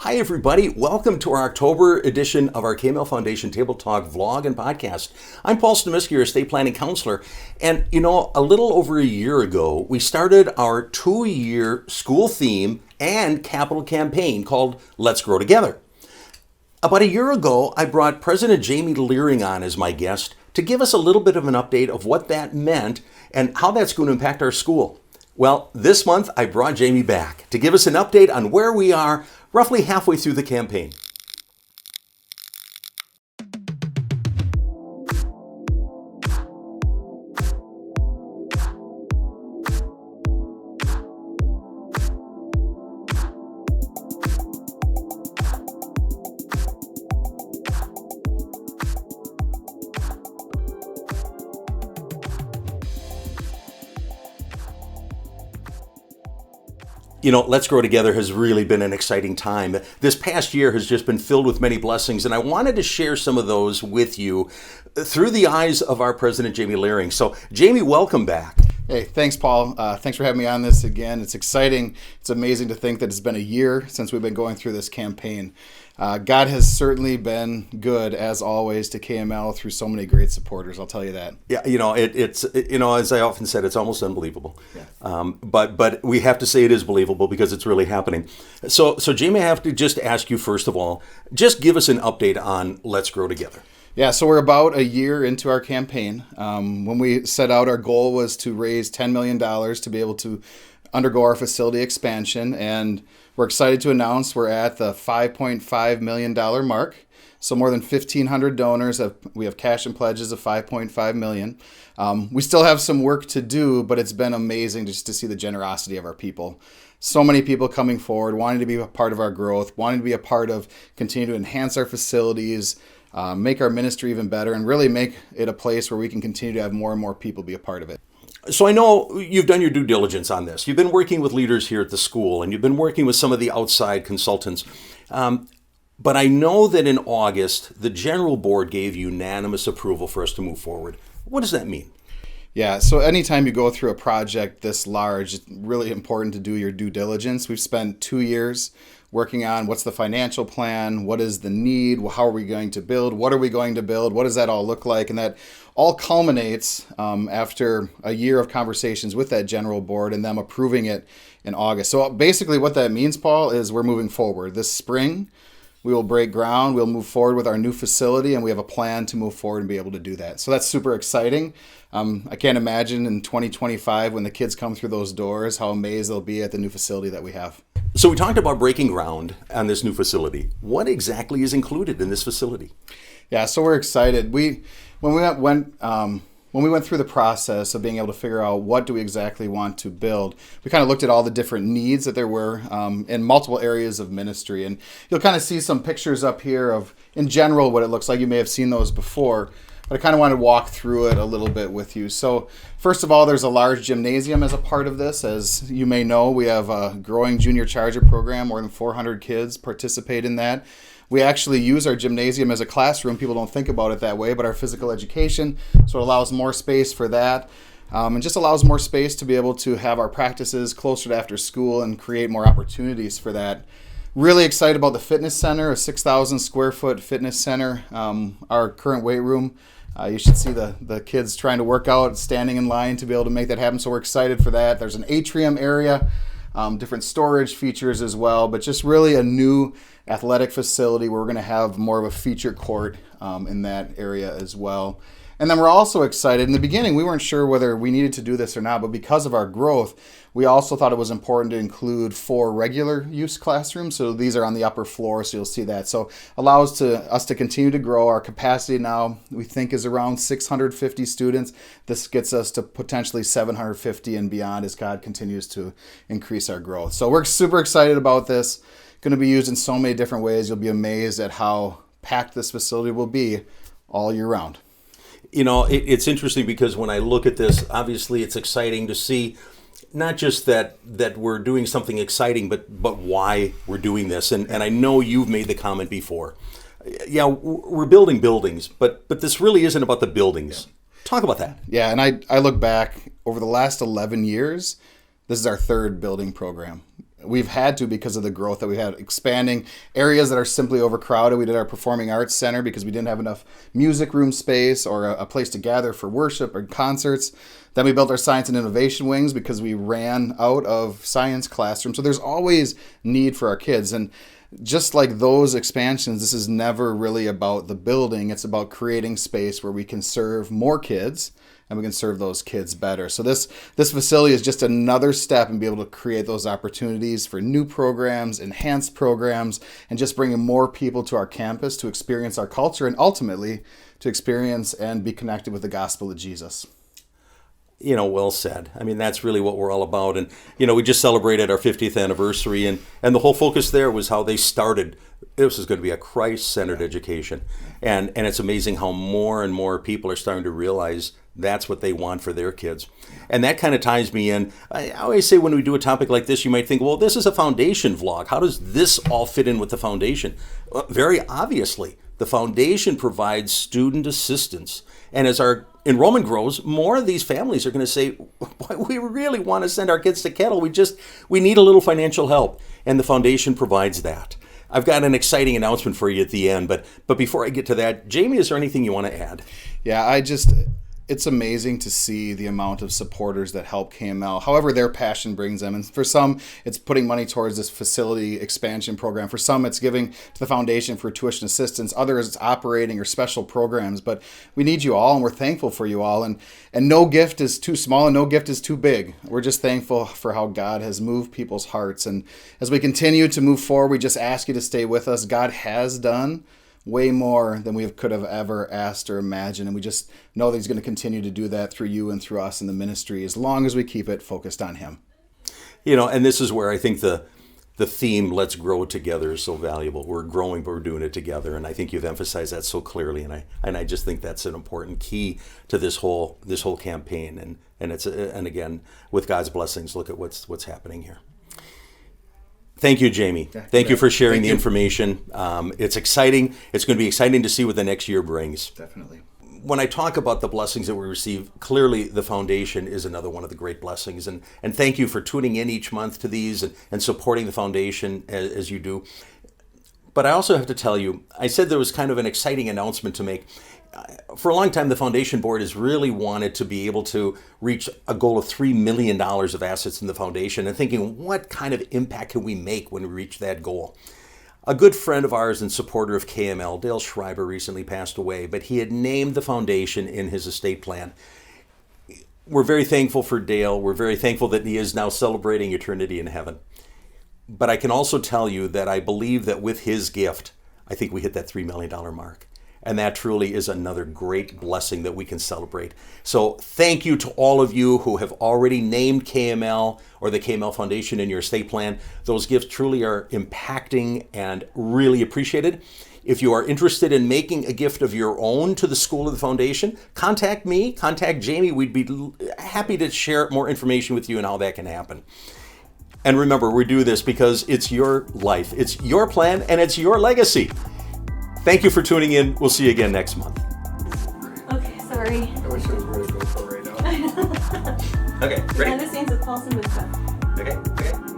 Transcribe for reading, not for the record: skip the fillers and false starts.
Hi, everybody. Welcome to our October edition of our KML Foundation Table Talk vlog and podcast. I'm Paul Stamiski, your estate planning counselor. And, a little over a year ago, we started our 2-year school theme and capital campaign called Let's Grow Together. About a year ago, I brought President Jamie Leering on as my guest to give us a little bit of an update of what that meant and how that's going to impact our school. Well, this month I brought Jamie back to give us an update on where we are roughly halfway through the campaign. Let's Grow Together has really been an exciting time. This past year has just been filled with many blessings, and I wanted to share some of those with you through the eyes of our President, Jamie Leering. So, Jamie, welcome back. Hey, thanks, Paul. Thanks for having me on this again. It's exciting. It's amazing to think that it's been a year since we've been going through this campaign. God has certainly been good, as always, to KML through so many great supporters. I'll tell you that. Yeah, it's as I often said, it's almost unbelievable. Yeah. But we have to say it is believable because it's really happening. So Jamie, I have to just ask you first of all, just give us an update on Let's Grow Together. Yeah, so we're about a year into our campaign. When we set out, our goal was to raise $10 million to be able to undergo our facility expansion, and we're excited to announce we're at the $5.5 million mark. So more than 1,500 donors. We have cash and pledges of $5.5 million. We still have some work to do, but it's been amazing just to see the generosity of our people. So many people coming forward, wanting to be a part of our growth, wanting to be a part of continue to enhance our facilities, make our ministry even better, and really make it a place where we can continue to have more and more people be a part of it. So I know you've done your due diligence on this. You've been working with leaders here at the school, and you've been working with some of the outside consultants. But I know that in August, the General Board gave unanimous approval for us to move forward. What does that mean? Yeah, so anytime you go through a project this large, it's really important to do your due diligence. We've spent 2 years working on what's the financial plan, what is the need, how are we going to build, what are we going to build, what does that all look like, and that all culminates after a year of conversations with that General Board and them approving it in August. So basically what that means, Paul, is we're moving forward. This spring, we will break ground, we'll move forward with our new facility, and we have a plan to move forward and be able to do that. So that's super exciting. I can't imagine in 2025 when the kids come through those doors how amazed they'll be at the new facility that we have. So we talked about breaking ground on this new facility. What exactly is included in this facility? Yeah, so we're excited. When we went through the process of being able to figure out what do we exactly want to build, we kind of looked at all the different needs that there were in multiple areas of ministry. And you'll kind of see some pictures up here of, in general, what it looks like. You may have seen those before, but I kind of want to walk through it a little bit with you. So first of all, there's a large gymnasium as a part of this. As you may know, we have a growing junior charger program. More than 400 kids participate in that. We actually use our gymnasium as a classroom. People don't think about it that way, but our physical education, so it allows more space for that. And just allows more space to be able to have our practices closer to after school and create more opportunities for that. Really excited about the fitness center, a 6,000 square foot fitness center. Our current weight room, you should see the kids trying to work out, standing in line to be able to make that happen. So we're excited for that. There's an atrium area, different storage features as well, but just really a new athletic facility where we're going to have more of a feature court in that area as well. And then we're also excited. In the beginning, we weren't sure whether we needed to do this or not, but because of our growth, we also thought it was important to include 4 regular use classrooms. So these are on the upper floor, so you'll see that. So allows us to continue to grow. Our capacity now, we think, is around 650 students. This gets us to potentially 750 and beyond as God continues to increase our growth. So we're super excited about this. Going to be used in so many different ways. You'll be amazed at how packed this facility will be all year round. It's interesting because when I look at this, obviously it's exciting to see not just that we're doing something exciting, but why we're doing this. And I know you've made the comment before. Yeah, we're building buildings, but this really isn't about the buildings. Yeah. Talk about that. Yeah, and I look back over the last 11 years, this is our 3rd building program. we've had to because of the growth that we had, expanding areas that are simply overcrowded. We did our performing arts center because we didn't have enough music room space or a place to gather for worship or concerts. Then we built our science and innovation wings because we ran out of science classrooms. So there's always need for our kids. And just like those expansions, this is never really about the building. It's about creating space where we can serve more kids and we can serve those kids better. So this facility is just another step in being able to create those opportunities for new programs, enhanced programs, and just bringing more people to our campus to experience our culture and ultimately to experience and be connected with the gospel of Jesus. Well said. I mean, that's really what we're all about. And, we just celebrated our 50th anniversary, and the whole focus there was how they started. This is going to be a Christ-centered education. And it's amazing how more and more people are starting to realize that's what they want for their kids. And that kind of ties me in. I always say when we do a topic like this, you might think, well, this is a foundation vlog. How does this all fit in with the foundation? Well, very obviously, the foundation provides student assistance. And as our enrollment grows, more of these families are going to say, we really want to send our kids to Kettle. We need a little financial help. And the foundation provides that. I've got an exciting announcement for you at the end. But before I get to that, Jamie, is there anything you want to add? Yeah, it's amazing to see the amount of supporters that help KML, however their passion brings them. And for some, it's putting money towards this facility expansion program. For some, it's giving to the foundation for tuition assistance. Others, it's operating or special programs. But we need you all, and we're thankful for you all. And no gift is too small and no gift is too big. We're just thankful for how God has moved people's hearts. And as we continue to move forward, we just ask you to stay with us. God has done way more than we could have ever asked or imagined. And we just know that he's going to continue to do that through you and through us in the ministry as long as we keep it focused on him. And this is where I think the theme, let's grow together, is so valuable. We're growing, but we're doing it together. And I think you've emphasized that so clearly. And I just think that's an important key to this whole campaign. And again, with God's blessings, look at what's happening here. Thank you, Jamie. Thank you for sharing the information. It's exciting. It's going to be exciting to see what the next year brings. Definitely. When I talk about the blessings that we receive, clearly the foundation is another one of the great blessings. And thank you for tuning in each month to these and supporting the foundation as you do. But I also have to tell you, I said there was kind of an exciting announcement to make. For a long time, the foundation board has really wanted to be able to reach a goal of $3 million of assets in the foundation and thinking, what kind of impact can we make when we reach that goal? A good friend of ours and supporter of KML, Dale Schreiber, recently passed away, but he had named the foundation in his estate plan. We're very thankful for Dale. We're very thankful that he is now celebrating eternity in heaven. But I can also tell you that I believe that with his gift, I think we hit that $3 million mark. And that truly is another great blessing that we can celebrate. So thank you to all of you who have already named KML or the KML Foundation in your estate plan. Those gifts truly are impacting and really appreciated. If you are interested in making a gift of your own to the School of the Foundation, contact me, contact Jamie. We'd be happy to share more information with you on how that can happen. And remember, we do this because it's your life, it's your plan, and it's your legacy. Thank you for tuning in. We'll see you again next month. Okay, sorry. I wish it was ready to go for right now. Okay, ready? Behind the scenes with Paulson with stuff. Okay.